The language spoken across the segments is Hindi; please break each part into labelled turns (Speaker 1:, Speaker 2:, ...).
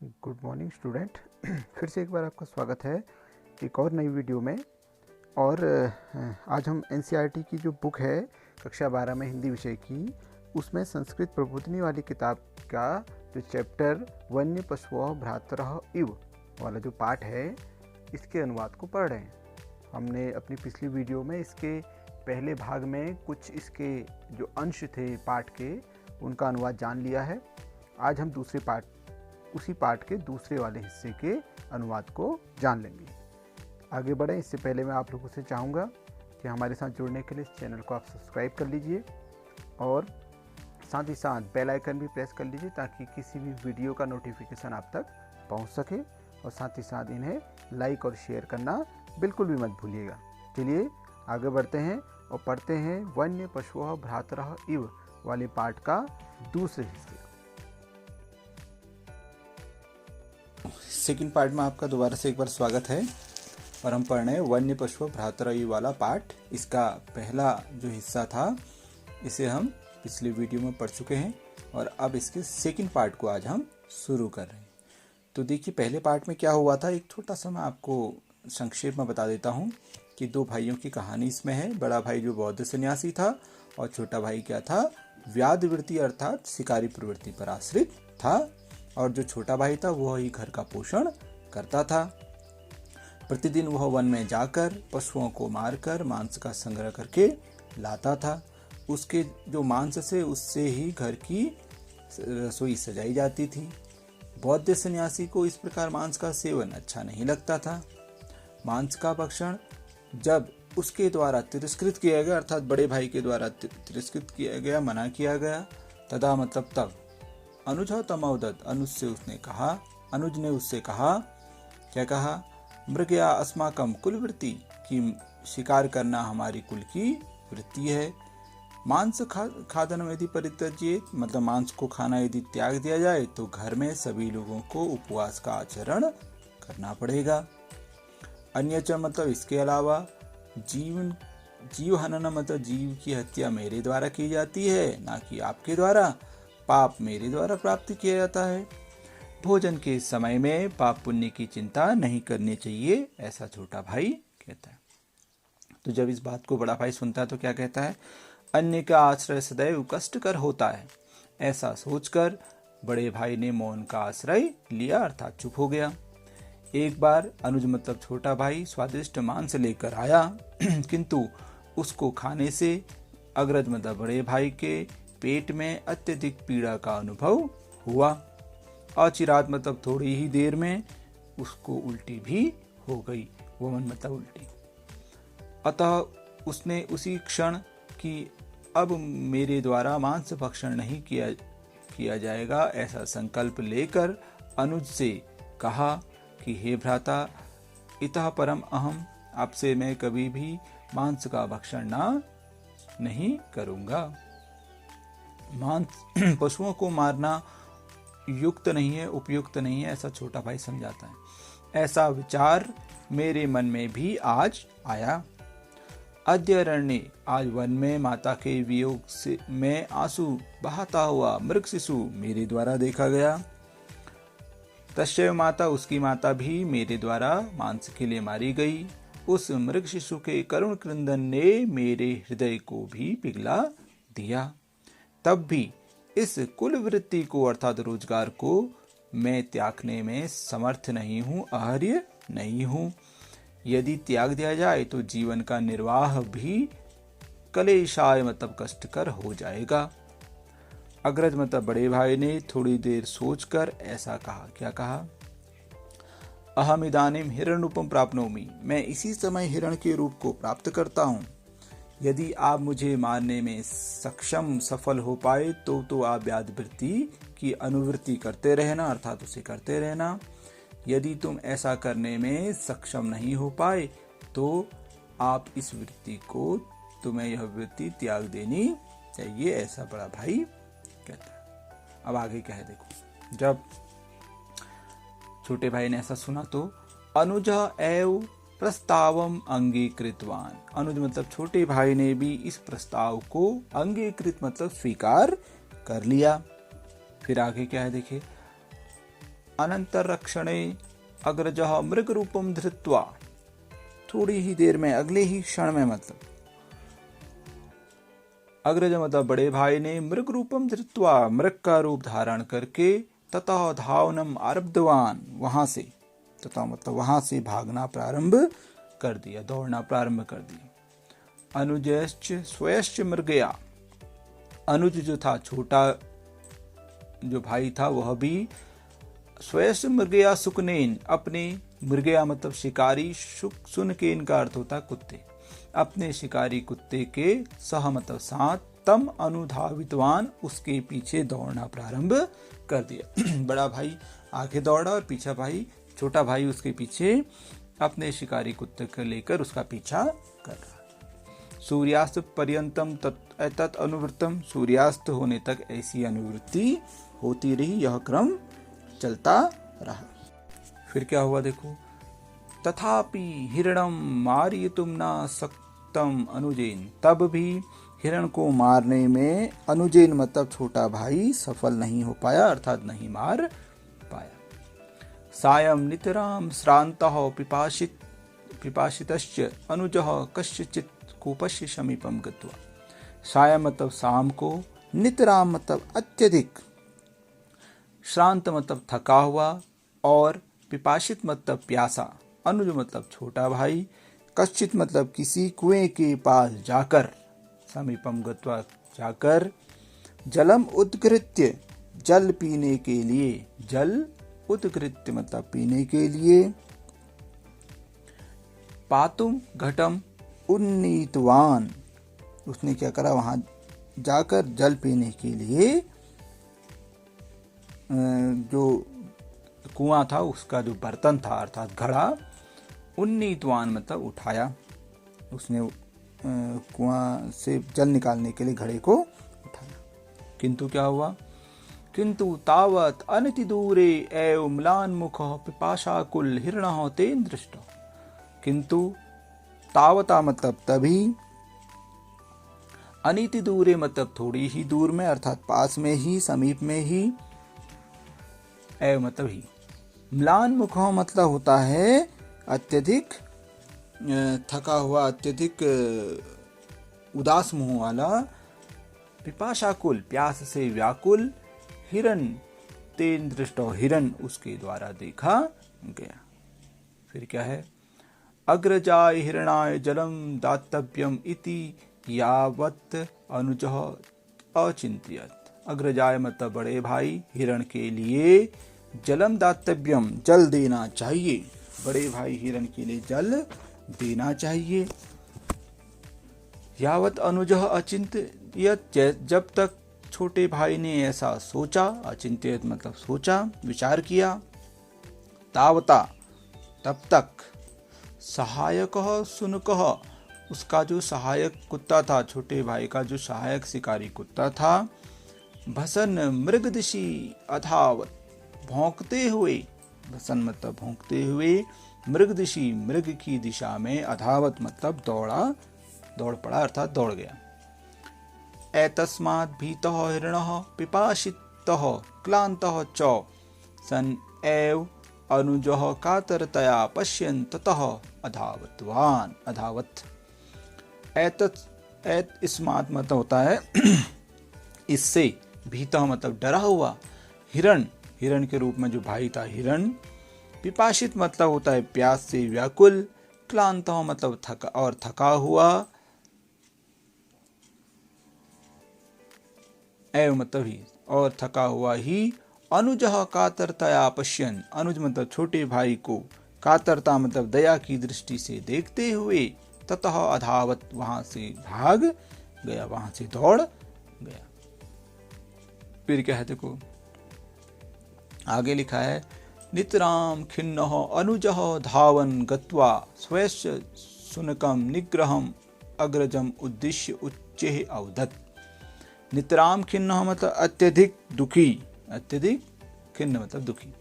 Speaker 1: Good morning student. फिर से एक बार आपका स्वागत है एक और नई वीडियो में। और आज हम एनसीईआरटी की जो बुक है कक्षा 12 में हिंदी विषय की, उसमें संस्कृत प्रबोधिनी वाली किताब का जो चैप्टर वन्य पशुओं भ्रातरः इव वाला जो पाठ है, इसके अनुवाद को पढ़ रहे हैं। हमने अपनी पिछली वीडियो में इसके पहले भाग में कुछ इसके जो अंश थे पाठ के, उनका अनुवाद जान लिया है। आज हम उसी पाठ के दूसरे वाले हिस्से के अनुवाद को जान लेंगे। आगे बढ़ें इससे पहले मैं आप लोगों से चाहूँगा कि हमारे साथ जुड़ने के लिए इस चैनल को आप सब्सक्राइब कर लीजिए और साथ ही साथ बेल आइकन भी प्रेस कर लीजिए ताकि किसी भी वीडियो का नोटिफिकेशन आप तक पहुंच सके। और साथ ही साथ इन्हें लाइक और शेयर करना बिल्कुल भी मत भूलिएगा। चलिए आगे बढ़ते हैं और पढ़ते हैं वन्य पशुओं भ्रातरः इव वाले पाठ का दूसरे हिस्से। सेकंड पार्ट में आपका दोबारा से एक बार स्वागत है और हम पढ़ रहे हैं वन्य पशुओं भ्रातरः इव वाला पाठ। इसका पहला जो हिस्सा था इसे हम पिछले वीडियो में पढ़ चुके हैं और अब इसके सेकंड पार्ट को आज हम शुरू कर रहे हैं। तो देखिए पहले पार्ट में क्या हुआ था, एक छोटा सा मैं आपको संक्षेप में बता देता हूँ कि दो भाइयों की कहानी इसमें है। बड़ा भाई जो बौद्ध सन्यासी था और छोटा भाई क्या था, व्याधवृत्ति अर्थात शिकारी प्रवृत्ति पर आश्रित था। और जो छोटा भाई था वह ही घर का पोषण करता था। प्रतिदिन वह वन में जाकर पशुओं को मारकर मांस का संग्रह करके लाता था। उसके जो मांस से उससे ही घर की रसोई सजाई जाती थी। बौद्ध सन्यासी को इस प्रकार मांस का सेवन अच्छा नहीं लगता था। मांस का भक्षण जब उसके द्वारा तिरस्कृत किया गया, अर्थात बड़े भाई के द्वारा तिरस्कृत किया गया, मना किया गया, तदा मतलब तब अनुज तमोदत अनुज ने उससे कहा, क्या कहा, मृगया अस्माकं कुलवृत्ति, की शिकार करना हमारी कुल की वृत्ति है। मांस खादन यदि परित्यज्येत, मतलब मांस को खाना यदि त्याग दिया जाए तो घर में सभी लोगों को उपवास का आचरण करना पड़ेगा। अन्यच मतलब इसके अलावा जीव हनन मतलब जीव की हत्या मेरे द्वारा की जाती है, ना कि आपके द्वारा। पाप मेरे द्वारा प्राप्त किया जाता है। भोजन के समय में पाप पुण्य की चिंता नहीं करनी चाहिए, ऐसा छोटा भाई कहता है। तो जब इस बात को बड़ा भाई सुनता है तो क्या कहता है, अन्य का आश्रय सदैव कष्टकर होता है। ऐसा सोचकर बड़े भाई ने मौन का आश्रय लिया, अर्थात चुप हो गया। एक बार अनुज मतलब छोटा भाई स्वादिष्ट मांस लेकर आया किंतु उसको खाने से अग्रज मतलब बड़े भाई के पेट में अत्यधिक पीड़ा का अनुभव हुआ। अचिरात मतलब थोड़ी ही देर में उसको उल्टी भी हो गई। वो मतलब उल्टी। अतः उसने उसी क्षण कि अब मेरे द्वारा मांस भक्षण नहीं किया जाएगा, ऐसा संकल्प लेकर अनुज से कहा कि हे भ्राता, इतः परम अहम, आपसे मैं कभी भी मांस का भक्षण नहीं करूंगा। मांस पशुओं को मारना युक्त नहीं है, उपयुक्त नहीं है, ऐसा छोटा भाई समझाता है। ऐसा विचार मेरे मन में भी आज आया। अद्यरण्य, आज वन में माता के वियोग से मैं आंसू बहाता हुआ मृग शिशु मेरे द्वारा देखा गया। तस्यैव माता, उसकी माता भी मेरे द्वारा मांस के लिए मारी गई। उस मृग शिशु के करुण क्रंदन ने मेरे हृदय को भी पिघला दिया। तब भी इस कुल वृत्ति को अर्थात रोजगार को मैं त्यागने में समर्थ नहीं हूँ, आहार्य नहीं हूँ। यदि त्याग दिया जाए तो जीवन का निर्वाह भी कलेशाय मतलब कष्टकर हो जाएगा। अग्रज मतलब बड़े भाई ने थोड़ी देर सोचकर ऐसा कहा, क्या कहा, अहम इदानीम हिरण्यरूपम प्राप्नोमि, मैं इसी समय हिरण के रूप को प्राप्त करता हूँ। यदि आप मुझे मारने में सफल हो पाए तो आप व्याधवृत्ति की अनुवृत्ति करते रहना, अर्थात उसे करते रहना। यदि तुम ऐसा करने में सक्षम नहीं हो पाए तो आप इस वृत्ति को, तुम्हें यह वृत्ति त्याग देनी चाहिए, ऐसा बड़ा भाई कहता है। अब आगे क्या है देखो। जब छोटे भाई ने ऐसा सुना तो अनुजा एव प्रस्तावम अंगीकृतवान, अनुज मतलब छोटे भाई ने भी इस प्रस्ताव को अंगीकृत मतलब स्वीकार कर लिया। फिर आगे क्या है देखिए, अनंतरक्षणे अग्रजः मृग रूपम धृत्वा, थोड़ी ही देर में, अगले ही क्षण में, मतलब अग्रज मतलब बड़े भाई ने मृग रूपम धृत्वा, मृग का रूप धारण करके, ततः धावनम आरब्धवान, वहां से, तथा मतलब वहां से भागना प्रारंभ कर दिया, दौड़ना प्रारंभ कर दिया। अनुजश्च स्वयश्च मृगया, अनुज जो था, छोटा जो भाई था, वह भी स्वयश्च मृगया सुकनेन, अपने, मृगया मतलब शिकारी, सुनकेन का अर्थ होता कुत्ते, अपने शिकारी कुत्ते के सह मतलब साथ, तम अनुधावितवान, उसके पीछे दौड़ना प्रारंभ कर दिया। बड़ा भाई आगे दौड़ा और पीछा भाई, छोटा भाई उसके पीछे अपने शिकारी कुत्ते को लेकर उसका पीछा कर रहा। सूर्यास्त पर्यंतम तत् अनुवृत्तम, सूर्यास्त होने तक ऐसी अनुवृत्ति होती रही, यह क्रम चलता रहा। फिर क्या हुआ देखो, तथापि हिरणम मारयितुम न सक्तम अनुजेन, तब भी हिरण को मारने में अनुजेन मतलब छोटा भाई सफल नहीं हो पाया, अर्थात नहीं मार पाया। सायं नितराम श्रान्तः पिपासितश्च अनुजः कस्यचित् कूपस्य समीपं गत्वा, सायं मतलब शाम को, नितराम मतलब अत्यधिक, श्रांत मतलब थका हुआ, और पिपासित मतलब प्यासा, अनुज मतलब छोटा भाई, कश्चित मतलब किसी कुएं के पास जाकर, समीपम गत्वा जाकर, जलम उद्घृत्य जल पीने के लिए, जल उद्घृत्य मतलब पीने के लिए, पातुम घटम उन्नीतवान, उसने क्या करा, वहां जाकर जल पीने के लिए जो कुआं था उसका जो बर्तन था अर्थात घड़ा, उन्नीतवान मतलब उठाया, उसने कुआं से जल निकालने के लिए घड़े को उठाया। किंतु क्या हुआ, किंतु तावत अनति दूरे एव म्लान मुख पिपाशाकुल हिरणः तेन दृष्ट, किंतु तावता मतलब तभी, अनिति दूरे मतलब थोड़ी ही दूर में, अर्थात पास में ही, समीप में ही, एव मतलब ही, म्लान मुख मतलब होता है अत्यधिक थका हुआ, अत्यधिक उदास मुंह वाला, पिपाशाकुल प्यास से व्याकुल, हिरण तेन दृष्टो हिरण उसके द्वारा देखा गया। फिर क्या है, अग्रजाय हिरणाय जलम दातव्यम इति यावत् अनुजः अचिंत्यत, अग्रजाय मतलब बड़े भाई, हिरण के लिए जलम दातव्यम जल देना चाहिए, बड़े भाई हिरण के लिए जल देना चाहिए। यावत अनुजः अचिंत्यत, जब तक छोटे भाई ने ऐसा सोचा, अचिंत्यत मतलब सोचा, विचार किया, तावता तब तक, सहायकः शुनकः, उसका जो सहायक कुत्ता था, छोटे भाई का जो सहायक शिकारी कुत्ता था, भसन मृगदिशी अधावत, भौंकते हुए, भसन मतलब भौंकते हुए, मृगदिशी मृग की दिशा में, अधावत मतलब दौड़ पड़ा अर्थात दौड़ गया। एतस्मात् भीतः हिरणः पिपासितः क्लान्तः च सन एव अनुजः कातरतया पश्यन् ततः अधावत। एतस्मात् मतलब होता है इससे, भीतः मतलब डरा हुआ, हिरण के रूप में जो भाई था हिरण, पिपासित मतलब होता है प्यास से व्याकुल, क्लान्तः मतलब थका हुआ, एव मतलब ही और थका हुआ ही, अनुजः कातरतया पश्यन्, अनुज मतलब छोटे भाई को, कातरता मतलब दया की दृष्टि से देखते हुए, ततः अधावत वहां से भाग गया, वहां से दौड़ गया। फिर क्या है देखो, आगे लिखा है, नितराम खिन्नः अनुजः धावन गत्वा स्वस्य शुनकं निग्रहम् अग्रजम उद्दिश्य उच्चैः अवदत्। नितराम खिन्नः मतलब अत्यधिक दुखी, अत्यधिक खिन्न मतलब दुखी,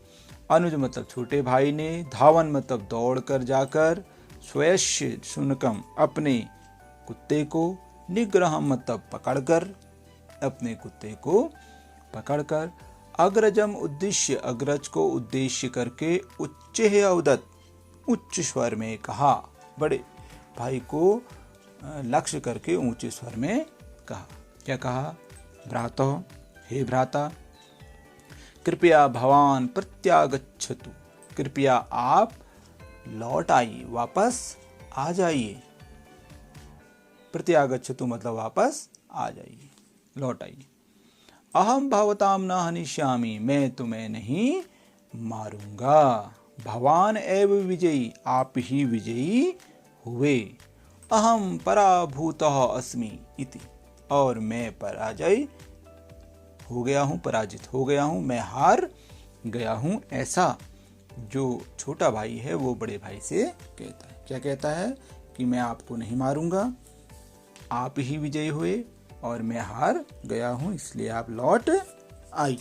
Speaker 1: अनुज मतलब छोटे भाई ने, धावन मतलब दौड़ कर जाकर, स्वयस्य शुनकम अपने कुत्ते को, निग्रह मतलब पकड़कर, अपने कुत्ते को पकड़कर, अग्रजम उद्देश्य, अग्रज को उद्देश्य करके उच्च अवदत, उच्च स्वर में कहा। बड़े भाई को लक्ष्य करके ऊंचे स्वर में कहा। क्या कहा? भ्रातः, हे भ्राता, कृपया भवान प्रत्यागच्छतु, कृपया आप लौट आइए, वापस आ जाइए। प्रत्यागच्छतु मतलब वापस आ जाइए, लौट आइए। अहम भवताम न हनिष्यामि, मैं तुम्हें नहीं मारूंगा। भवान एव विजयी, आप ही विजयी हुए। अहम पराभूतः अस्मि इति, और मैं पराजय हो गया हूँ, पराजित हो गया हूँ, मैं हार गया हूँ। ऐसा जो छोटा भाई है वो बड़े भाई से कहता है। क्या कहता है? कि मैं आपको नहीं मारूंगा, आप ही विजयी हुए और मैं हार गया हूं, इसलिए आप लौट आइए।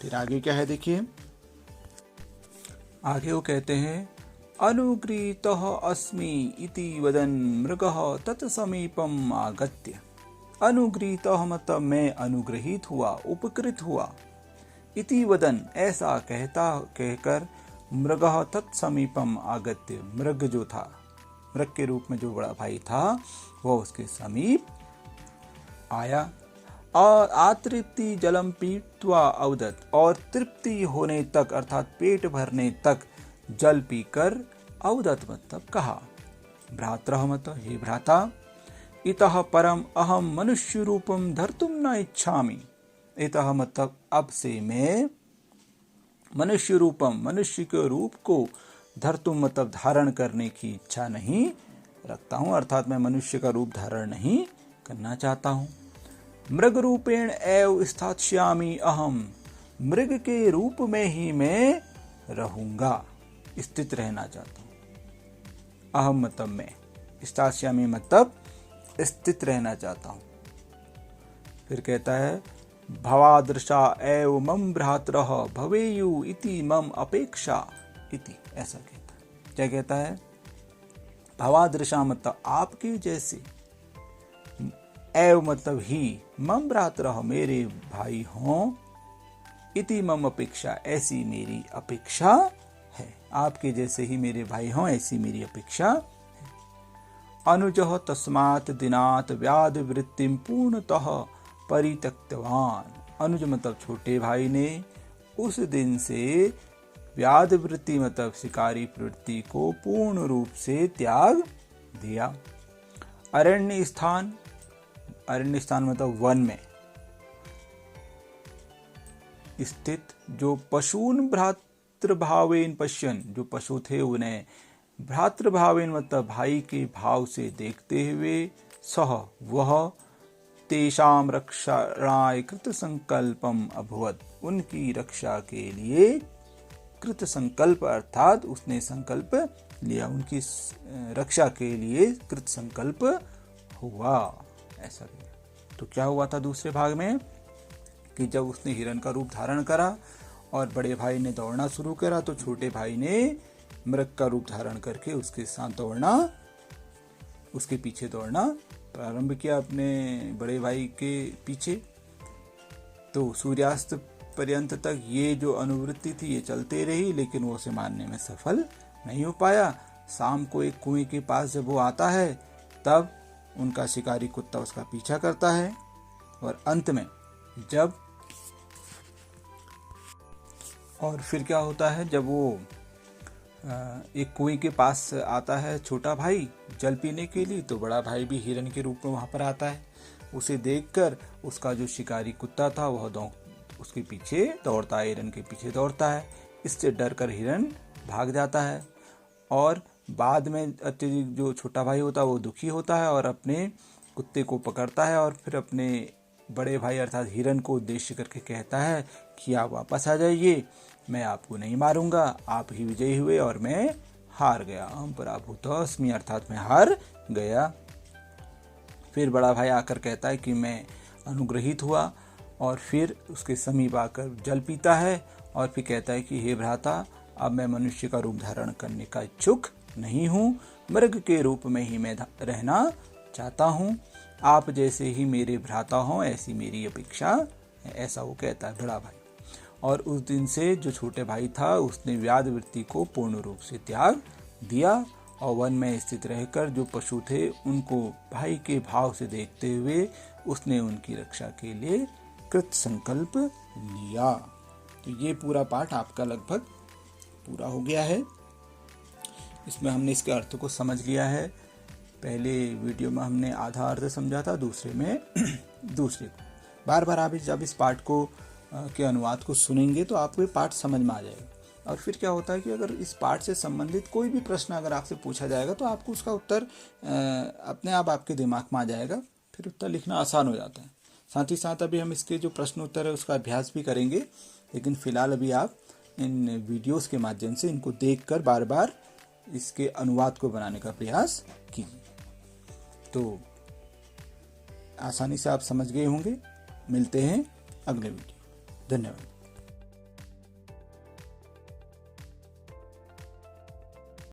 Speaker 1: फिर आगे क्या है देखिए, आगे वो कहते हैं अनुगृहीतः अस्मि इति वदन् मृगः तत्समीपम् आगत्य। अनुगृहीतः मतलब मैं अनुग्रहित हुआ, उपकृत हुआ। इति वदन् ऐसा कहकर मृगः तत्समीपम् आगत्य, मृग जो था, मृग के रूप में जो बड़ा भाई था, वह उसके समीप आया। और आतृप्ति जलम पीत्वा अवदत्, और तृप्ति होने तक अर्थात पेट भरने तक जल पीकर अवदत् मतलब कहा। भ्रातरः मतलब हे भ्राता, इतः परम अहम मनुष्य रूपम धर्तुम न इच्छामि। इतः मतलब अब से मैं मनुष्य रूपम, मनुष्य के रूप को, धर्तुम मतलब धारण करने की इच्छा नहीं रखता हूं, अर्थात मैं मनुष्य का रूप धारण नहीं करना चाहता हूं। मृग रूपेण एव स्थास्यामि अहम, मृग के रूप में ही मैं रहूंगा, स्थित रहना चाहता हूं। अहम मतलब मैं, स्थास्यामि मतलब स्थित रहना चाहता हूं। फिर कहता है भवादृशा एव मम भ्रातरः भवेयु इति मम अपेक्षा इति, ऐसा कहता है। क्या कहता है? भवादृशा मतलब आपके जैसे, एव मतलब ही, मम भ्रातरः मेरे भाई हों, इति मम अपेक्षा ऐसी मेरी अपेक्षा है। आपके जैसे ही मेरे भाई हों ऐसी मेरी अपेक्षा है। अनुजः तस्मात् दिनात् व्याध वृत्तिं पूर्णतः परित्यक्तवान। अनुज मतलब छोटे भाई ने उस दिन से व्याध वृत्ति मतलब शिकारी प्रवृत्ति को पूर्ण रूप से त्याग दिया। अरण्य स्थान, अरण्य स्थान मतलब वन में स्थित, जो पशून भ्रातृभावेन पश्यन, जो पशु थे उन्हें भ्रातृभावेन मतलब भाई के भाव से देखते हुए, सह वह, तेषाम रक्षाणाय कृत संकल्पम अभवत्, उनकी रक्षा के लिए कृत संकल्प अर्थात उसने संकल्प लिया, उनकी रक्षा के लिए कृत संकल्प हुआ। ऐसा तो क्या हुआ था दूसरे भाग में कि जब उसने हिरण का रूप धारण करा और बड़े भाई ने दौड़ना शुरू करा तो छोटे भाई ने मृग का रूप धारण करके उसके साथ दौड़ना, उसके पीछे दौड़ना प्रारंभ किया अपने बड़े भाई के पीछे। तो सूर्यास्त पर्यंत तक ये जो अनुवृत्ति थी ये चलते रही, लेकिन वो उसे मारने में सफल नहीं हो पाया। शाम को एक कुएं के पास जब वो आता है तब उनका शिकारी कुत्ता उसका पीछा करता है, और अंत में जब, और फिर क्या होता है जब वो एक कुएं के पास आता है छोटा भाई जल पीने के लिए, तो बड़ा भाई भी हिरन के रूप में वहां पर आता है। उसे देखकर उसका जो शिकारी कुत्ता था वह उसके पीछे दौड़ता है, हिरन के पीछे दौड़ता है। इससे डर कर हिरन भाग जाता है, और बाद में अत्यधिक जो छोटा भाई होता है वो दुखी होता है और अपने कुत्ते को पकड़ता है और फिर अपने बड़े भाई अर्थात हिरन को उद्देश्य करके कहता है कि आप वापस आ जाइए, मैं आपको नहीं मारूंगा, आप ही विजयी हुए और मैं हार गया। अहम पराभूतः अस्मि अर्थात मैं हार गया। फिर बड़ा भाई आकर कहता है कि मैं अनुग्रहित हुआ, और फिर उसके समीप आकर जल पीता है और फिर कहता है कि हे भ्राता, अब मैं मनुष्य का रूप धारण करने का इच्छुक नहीं हूँ, मृग के रूप में ही मैं रहना चाहता हूँ, आप जैसे ही मेरे भ्राता हों ऐसी मेरी अपेक्षा है। ऐसा वो कहता है बड़ा भाई। और उस दिन से जो छोटे भाई था उसने व्याध वृत्ति को पूर्ण रूप से त्याग दिया और वन में स्थित रहकर जो पशु थे उनको भाई के भाव से देखते हुए उसने उनकी रक्षा के लिए कृत संकल्प लिया। तो ये पूरा पाठ आपका लगभग पूरा हो गया है। इसमें हमने इसके अर्थ को समझ लिया है। पहले वीडियो में हमने आधा अर्थ समझा था, दूसरे में दूसरे को। बार बार आप जब इस पाठ को के अनुवाद को सुनेंगे तो आपको ये पाठ समझ में आ जाएगा। और फिर क्या होता है कि अगर इस पाठ से संबंधित कोई भी प्रश्न अगर आपसे पूछा जाएगा तो आपको उसका उत्तर अपने आप आपके दिमाग में आ जाएगा, फिर उत्तर लिखना आसान हो जाता है। साथ ही साथ अभी हम इसके जो प्रश्न उत्तर है उसका अभ्यास भी करेंगे, लेकिन फिलहाल अभी आप इन वीडियोस के माध्यम से इनको देखकर बार बार इसके अनुवाद को बनाने का प्रयास कीजिए, तो आसानी से आप समझ गए होंगे। मिलते हैं अगले वीडियो। धन्यवाद।